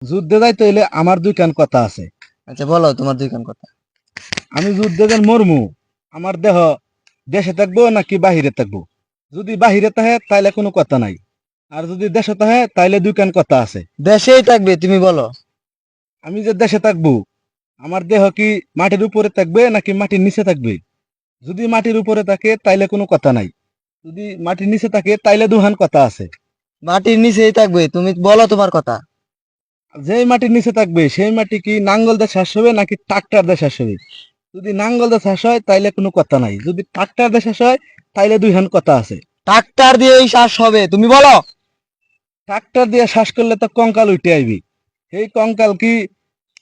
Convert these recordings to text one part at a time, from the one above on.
যুদ্ধে যাইতে হইলে আমার দুই কান কথা আছে। আচ্ছা বলো তোমার দুই কান কথা। আমি যুদ্ধে যেন মরমু, আমার দেহ দেশে থাকবো নাকি বাহিরে থাকবো? যদি বাহিরে থাকে তাইলে কোনো কথা নাই, আর যদি দেশে থাকে তাইলে দুই কান কথা আছে। দেশেই থাকবে, তুমি বলো। আমি যে দেশে থাকবো, আমার দেহ কি মাটির উপরে থাকবে নাকি মাটির নিচে থাকবে? যদি মাটির উপরে থাকে তাইলে কোনো কথা নাই, যদি মাটির নিচে থাকে তাইলে দুহান কথা আছে। মাটির নিচেই থাকবে, তুমি বলো তোমার কথা। যেই মাটির নিচে থাকবে সেই মাটি কি নাঙ্গল দিয়ে চাষ হবে নাকি ট্রাক্টর দিয়ে চাষ হবে? যদি নাঙ্গল দিয়ে চাষ হয় তাইলে কোনো কথা নাই, যদি ট্রাক্টর দিয়ে চাষ হয় তাইলে দুইহান কথা আছে। ট্রাক্টর দিয়েই চাষ হবে, তুমি বলো। ট্রাক্টর দিয়ে চাষ করলে তো কঙ্কাল উঠে আইবি। এই কঙ্কাল কি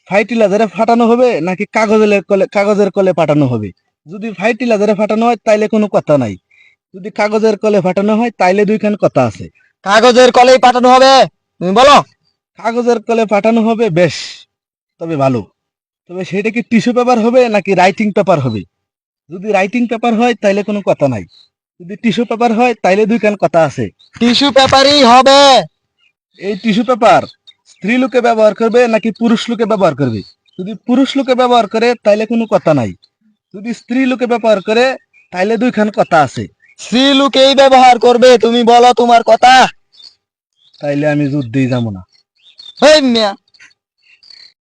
ফাইটিলাজারে ফাটানো হবে নাকি কাগজের কলে ফাটানো হবে? যদি ফাইটিলাজারে ফাটানো হয় তাইলে কোনো কথা নাই, যদি কাগজের কলে ফাটানো হয় তাইলে দুইখান কথা আছে। কাগজের কলেই পাঠানো হবে, তুমি বলো। কাগজের কলে পাঠানো হবে, বেশ, তবে ভালো। তবে সেটা কি টিস্যু পেপার হবে নাকি রাইটিং পেপার হবে? যদি রাইটিং পেপার হয় তাইলে কোনো কথা নাই, যদি টিস্যু পেপার হয় তাইলে দুইখান কথা আছে। টিস্যু পেপারই হবে। এই টিস্যু পেপার স্ত্রী লোকে ব্যবহার করবে নাকি পুরুষ লোকে ব্যবহার করবে? যদি পুরুষ লোকে ব্যবহার করে তাইলে কোনো কথা নাই, যদি স্ত্রী লোকে ব্যবহার করে তাইলে দুইখান কথা আছে। স্ত্রী লোকেই ব্যবহার করবে, তুমি বলো তোমার কথা। তাইলে আমি যুদ্ধেই যাবো না। হেই মিয়া,